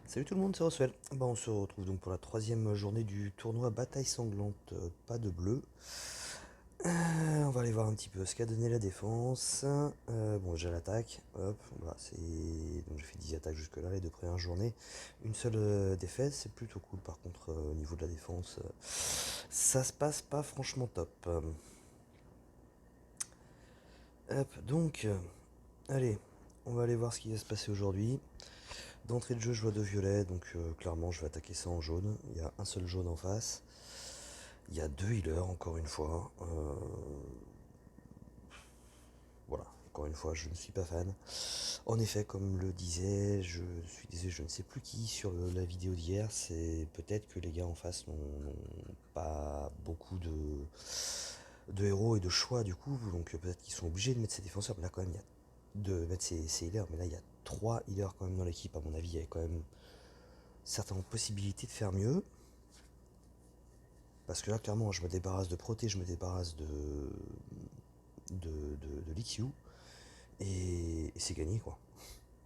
Salut tout le monde, c'est Roswell. On se retrouve donc pour la troisième journée du tournoi Bataille Sanglante, pas de bleu. On va aller voir un petit peu ce qu'a donné la défense. Bon, déjà l'attaque, hop, voilà, donc j'ai fait 10 attaques jusque-là, les deux premières journées. Une seule défaite, c'est plutôt cool. Par contre, au niveau de la défense, ça se passe pas franchement top. Hop, donc, allez, on va aller voir ce qui va se passer aujourd'hui. D'entrée de jeu, je vois deux violets, donc clairement, je vais attaquer ça en jaune. Il y a un seul jaune en face. Il y a deux healers, encore une fois. Voilà, encore une fois, je ne suis pas fan. En effet, comme le disait, je ne sais plus qui sur la vidéo d'hier, c'est peut-être que les gars en face n'ont pas beaucoup de héros et de choix du coup, donc peut-être qu'ils sont obligés de mettre ces défenseurs. Mais là, quand même, il y a de mettre ces healers, mais là, il y a trois healers quand même dans l'équipe. À mon avis, il y a quand même certaines possibilités de faire mieux. Parce que là, clairement, je me débarrasse de Proté, je me débarrasse de Lixiu, et c'est gagné, quoi.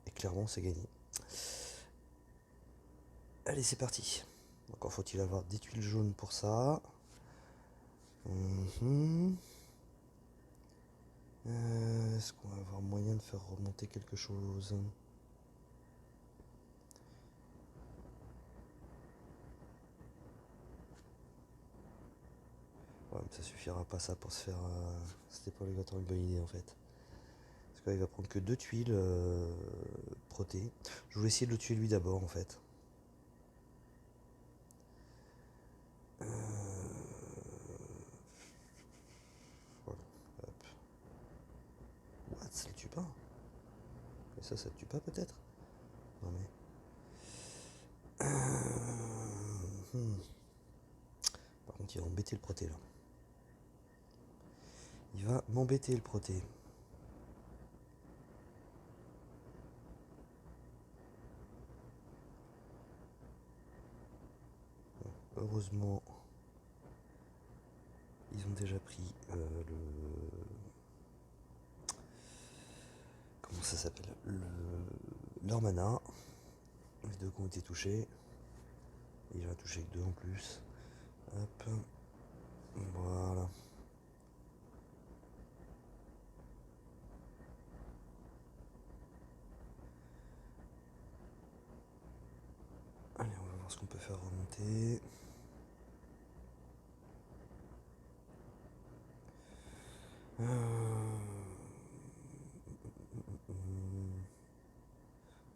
Et clairement, c'est gagné. Allez, c'est parti. Encore faut-il avoir des tuiles jaunes pour ça. Est-ce qu'on va avoir moyen de faire remonter quelque chose? Ouais, mais ça suffira pas ça pour se faire. C'était pas obligatoire une bonne idée en fait. Parce que là, il va prendre que deux tuiles proté. Je voulais essayer de le tuer lui d'abord en fait. Euh, voilà. Hop. What? Ça le tue pas? Et ça te tue pas peut-être? Non mais. Hmm. Par contre, il va embêter le proté là. Il va m'embêter le proté. Heureusement, ils ont déjà pris le. Comment ça s'appelle leur mana. Les deux qui ont été touchés. Et il en a touché que deux en plus. Hop. Voilà. Allez, on va voir ce qu'on peut faire remonter. On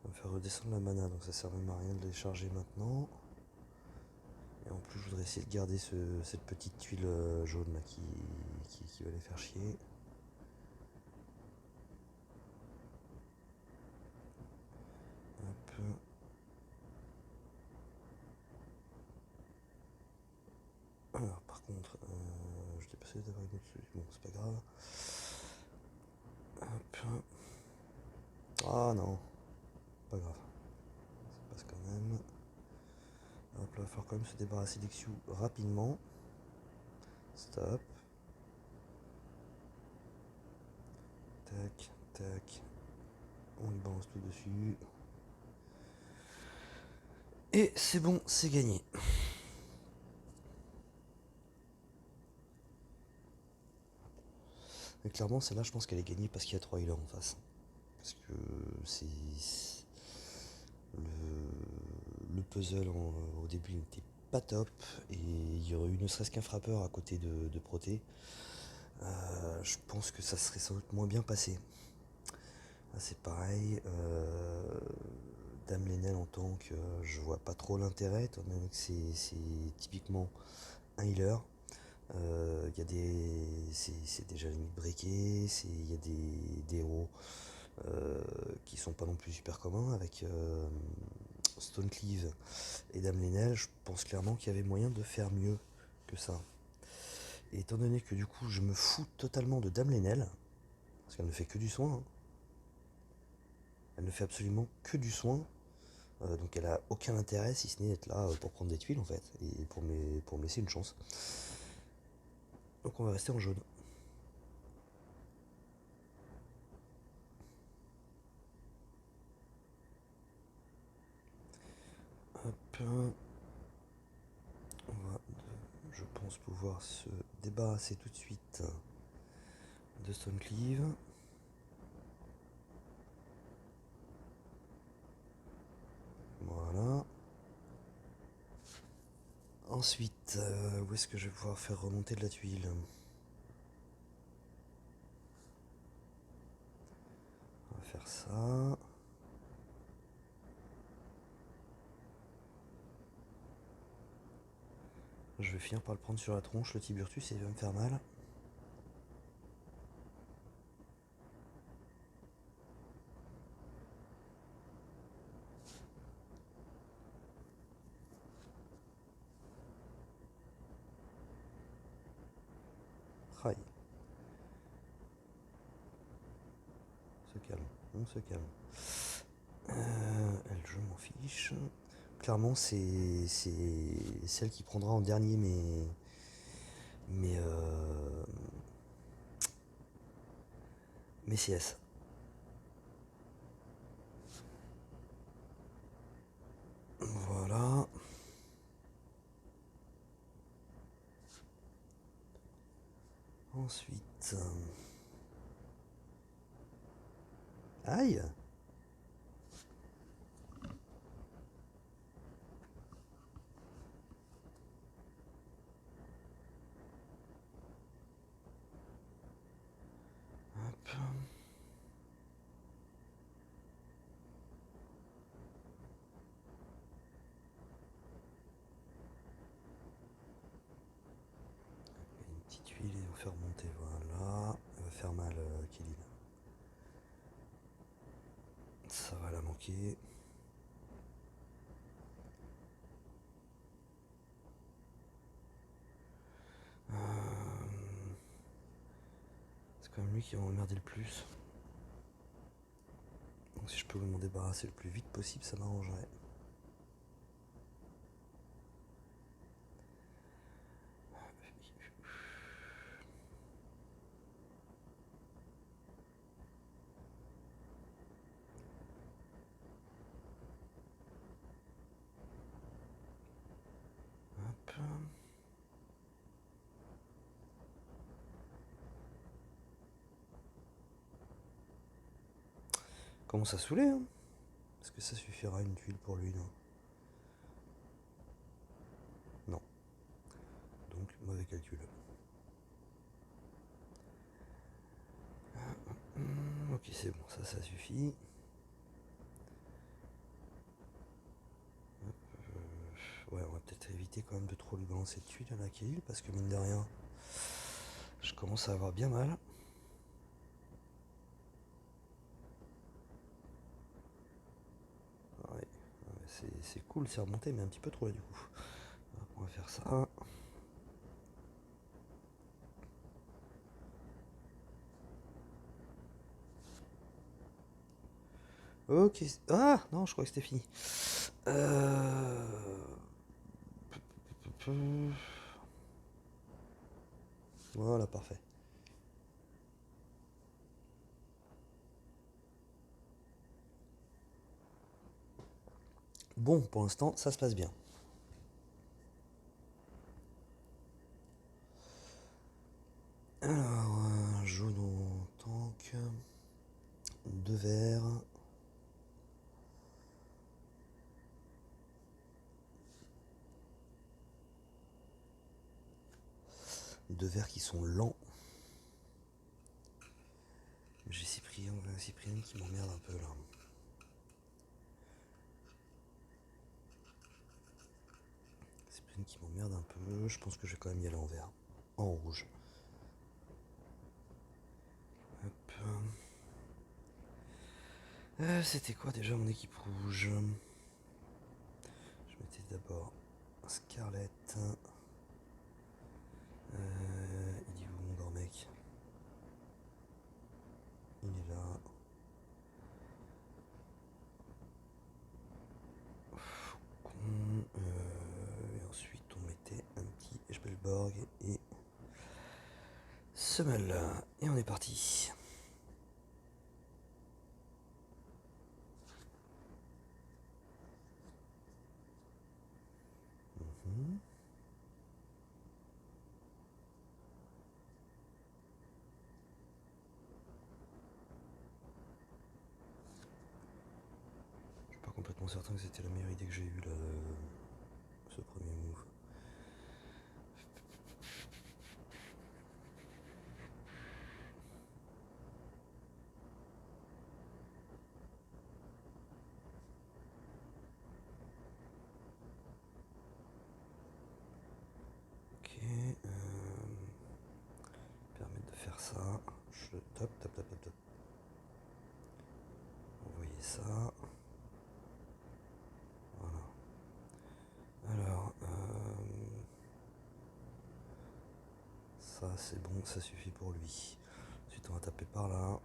va faire redescendre la mana, donc ça sert même à rien de les charger maintenant. Et en plus, je voudrais essayer de garder cette petite tuile jaune là qui va les faire chier. Hop. Alors, par contre, je t'ai passé d'avoir une autre solution. Bon, c'est pas grave. Hop. Ah non, pas grave. Ça passe quand même. Hop là, il va falloir quand même se débarrasser d'Exiu rapidement. Stop. Tac, tac. On lui balance tout dessus. Et c'est bon, c'est gagné. Mais clairement, celle-là, je pense qu'elle est gagnée parce qu'il y a 3 healers en face. Parce que c'est. Le puzzle au début n'était pas top. Et il y aurait eu ne serait-ce qu'un frappeur à côté de Proté. Je pense que ça serait sans doute moins bien passé. Là, c'est pareil. Dame Lenel en tank, je vois pas trop l'intérêt, étant donné que c'est typiquement un healer. Il y a c'est déjà limite breaké, il y a des héros qui sont pas non plus super communs avec Stonecleave et Dame Lenel. Je pense clairement qu'il y avait moyen de faire mieux que ça. Et étant donné que du coup je me fous totalement de Dame Lenel, parce qu'elle ne fait que du soin, hein. Elle ne fait absolument que du soin. Donc elle a aucun intérêt si ce n'est d'être là pour prendre des tuiles en fait, et pour me laisser une chance. Donc on va rester en jaune. Hop. On va, je pense, pouvoir se débarrasser tout de suite de Stonecleave. Voilà. Ensuite, où est-ce que je vais pouvoir faire remonter de la tuile? On va faire ça. Je vais finir par le prendre sur la tronche, le Tiburtus, et il va me faire mal. Aïe. On se calme, on se calme. Elle, je m'en fiche. Clairement, c'est celle qui prendra en dernier mes CS. Voilà. Ensuite... Aïe. Hop. Une petite huile et on fait remonter, voilà. Elle va faire mal, Kéline. Ça va la manquer. C'est quand même lui qui va m'emmerder le plus. Donc si je peux m'en débarrasser le plus vite possible, ça m'arrangerait. Hop. Commence à saouler, hein. Est-ce que ça suffira une tuile pour lui, non? Non. Donc, mauvais calcul. Ok, c'est bon, ça suffit. Ouais, on va peut-être éviter quand même de trop lui balancer de tuile à la Kéline, parce que mine de rien, je commence à avoir bien mal. Ouais, c'est cool, c'est remonté, mais un petit peu trop là du coup. On va faire ça. Ok. Ah non, je crois que c'était fini. Voilà, parfait. Bon, pour l'instant, ça se passe bien. Alors, un jaune en tank. Deux verts. Deux verts qui sont lents. J'ai Cyprien qui m'emmerde un peu là. Cyprien qui m'emmerde un peu. Je pense que je vais quand même y aller en vert. En rouge. Hop. C'était quoi déjà mon équipe rouge? Je mettais d'abord Scarlett. Il est où mon Gormec? Il est là. Et ensuite on mettait un petit Spellborg et Semelle. Et on est parti. Mhm. Je suis pas complètement certain que c'était la meilleure idée que j'ai eue là, ce premier move. Ok, permettre de faire ça. Je top, top, top, top, top. Envoyer ça. Voilà. Alors, ça c'est bon, ça suffit pour lui. Ensuite on va taper par là.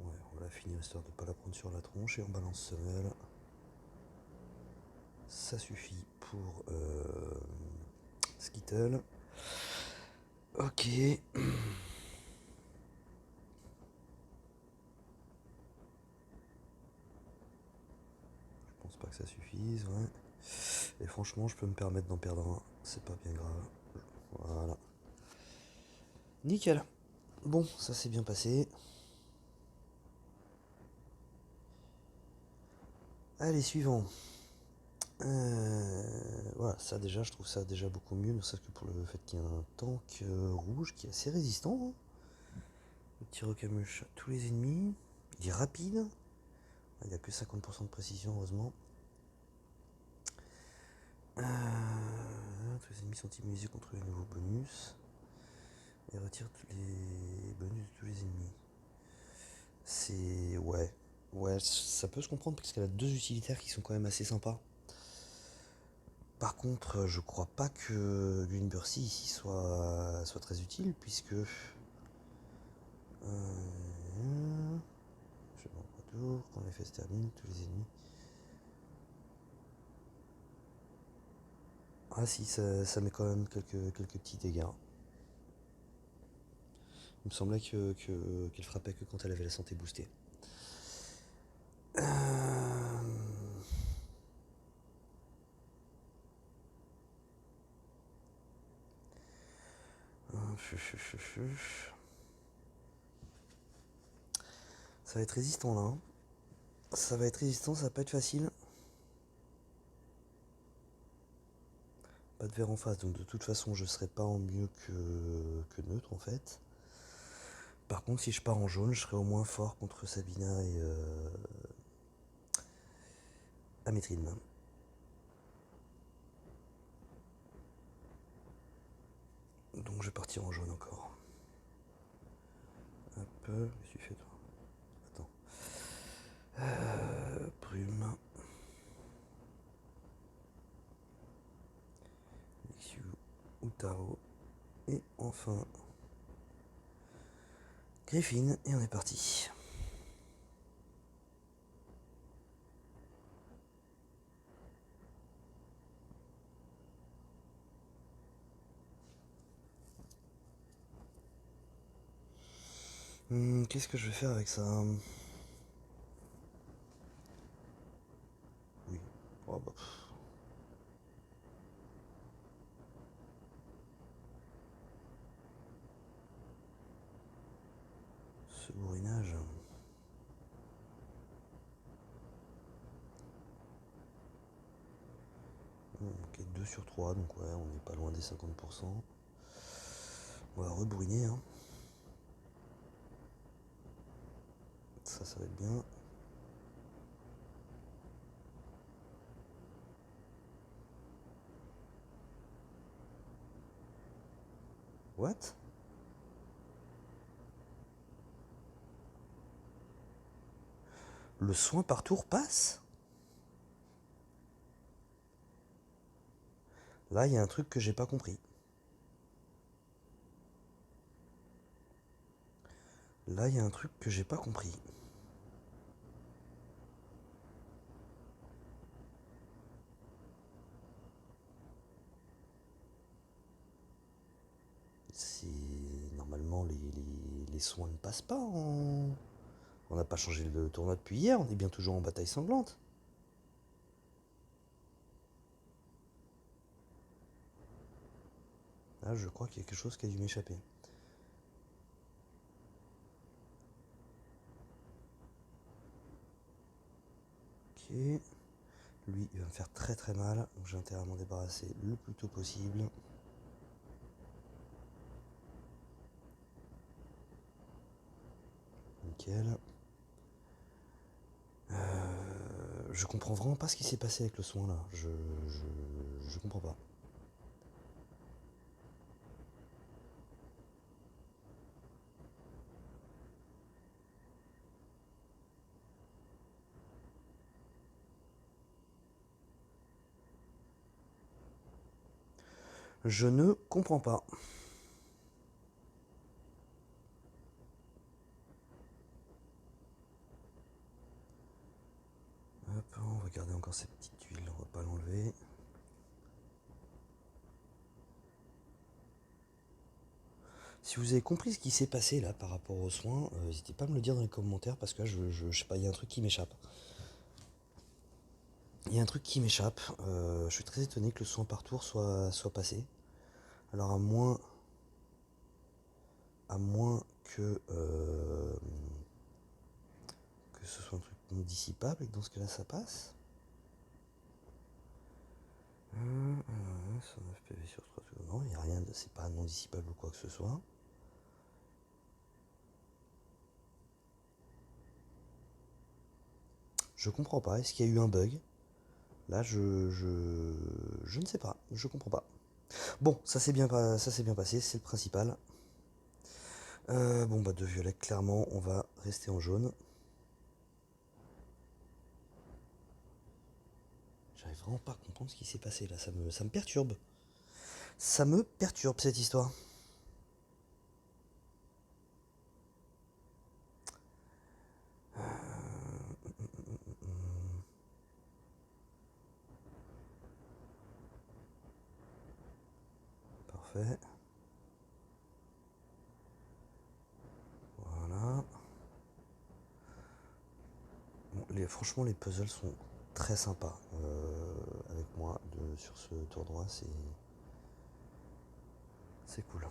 Ouais, on va la finir histoire de pas la prendre sur la tronche et on balance semelle. Ça suffit pour Skittle. Ok. Je pense pas que ça suffise, ouais. Et franchement, je peux me permettre d'en perdre un. C'est pas bien grave. Voilà. Nickel. Bon, ça s'est bien passé. Allez, suivant. Voilà, ça déjà, je trouve ça déjà beaucoup mieux, ne serait-ce que pour le fait qu'il y a un tank rouge qui est assez résistant, hein. Le petit recamuche à tous les ennemis. Il est rapide. Il n'a que 50% de précision, heureusement. Tous les ennemis sont immunisés contre les nouveaux bonus. Et retire tous les bonus de tous les ennemis. C'est... Ouais. Ouais, ça peut se comprendre parce qu'elle a deux utilitaires qui sont quand même assez sympas. Par contre, je crois pas que Greenbursy ici soit très utile, puisque... je m'en retour, quand l'effet se termine, tous les ennemis... Ah si, ça met quand même quelques petits dégâts. Il me semblait qu'elle frappait que quand elle avait la santé boostée. Ça va être résistant là, hein. Ça va être résistant, ça va pas être facile. Pas de verre en face, donc de toute façon je serai pas en mieux que neutre en fait. Par contre si je pars en jaune, je serai au moins fort contre Sabina et Amétrine. Donc je vais partir en jaune encore. Hop, qu'est-ce que tu fais toi? Attends. Brume. Lixiu, Utaro. Et enfin Griffin, et on est parti. Qu'est-ce que je vais faire avec ça? Oui. Oh bah. Ce bourrinage. Ok, 2 sur 3, donc ouais, on n'est pas loin des 50%. On va rebourriner, hein. Ça va être bien. What? Le soin par tour passe? Là, il y a un truc que j'ai pas compris. Là, il y a un truc que j'ai pas compris. C'est normalement les les soins ne passent pas en... On n'a pas changé le tournoi depuis hier, on est bien toujours en bataille sanglante. Là, je crois qu'il y a quelque chose qui a dû m'échapper. Ok. Lui, il va me faire très très mal, donc j'ai intérêt à m'en débarrasser le plus tôt possible. Nickel. Je comprends vraiment pas ce qui s'est passé avec le soin là. Je comprends pas. Je ne comprends pas. Hop, on va garder encore cette petite huile, on va pas l'enlever. Si vous avez compris ce qui s'est passé là par rapport aux soins, n'hésitez pas à me le dire dans les commentaires parce que là, je sais pas, il y a un truc qui m'échappe. Il y a un truc qui m'échappe. Je suis très étonné que le soin par tour soit passé. Alors à moins que ce soit un truc non dissipable et que dans ce cas-là ça passe. 109 PV sur 3 secondes. Non, il n'y a rien, c'est pas non dissipable ou quoi que ce soit. Je comprends pas, est-ce qu'il y a eu un bug? Là, je ne sais pas, je comprends pas. Bon, ça s'est bien passé, c'est le principal. Bon, bah, de violet, clairement, on va rester en jaune. J'arrive vraiment pas à comprendre ce qui s'est passé là, ça me perturbe. Ça me perturbe cette histoire. Parfait. Voilà. Bon, franchement, les puzzles sont très sympas avec moi sur ce tournoi, c'est cool.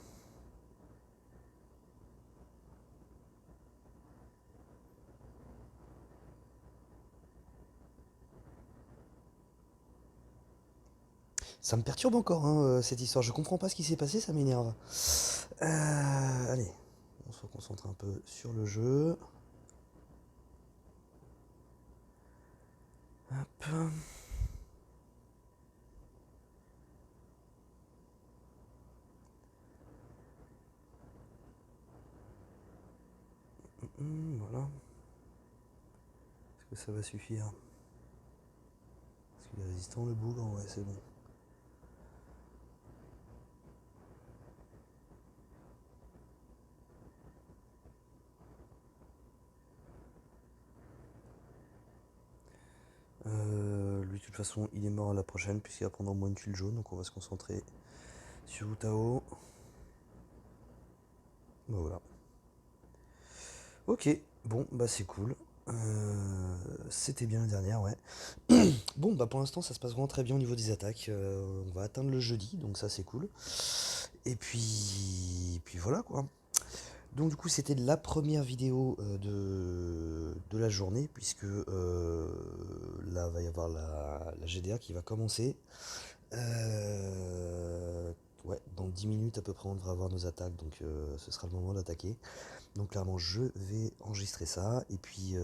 Ça me perturbe encore hein, cette histoire, je comprends pas ce qui s'est passé, ça m'énerve. Allez, on se concentre un peu sur le jeu. Hop. Voilà. Est-ce que ça va suffire? Est-ce qu'il est résistant le bougre? Ouais, c'est bon. Lui, de toute façon, il est mort à la prochaine, puisqu'il va prendre en moins une tuile jaune, donc on va se concentrer sur Utao. Bah voilà. Ok, bon, bah c'est cool. C'était bien la dernière, ouais. Bon, bah pour l'instant, ça se passe vraiment très bien au niveau des attaques. On va atteindre le jeudi, donc ça c'est cool. Et puis voilà quoi. Donc du coup, c'était la première vidéo de la journée, puisque là, va y avoir la GDA qui va commencer. Ouais, dans 10 minutes à peu près, on devrait avoir nos attaques, donc ce sera le moment d'attaquer. Donc clairement, je vais enregistrer ça. Et puis,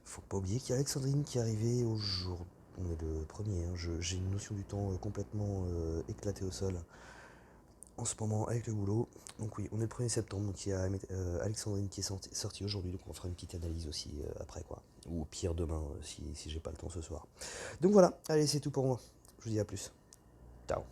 faut pas oublier qu'il y a Alexandrine qui est arrivée au jour. On est le premier, hein. J'ai une notion du temps complètement éclatée au sol en ce moment avec le boulot. Donc oui, on est le 1er septembre, donc il y a Alexandrine qui est sortie aujourd'hui, donc on fera une petite analyse aussi après quoi. Ou au pire demain si j'ai pas le temps ce soir. Donc voilà, allez c'est tout pour moi. Je vous dis à plus. Ciao.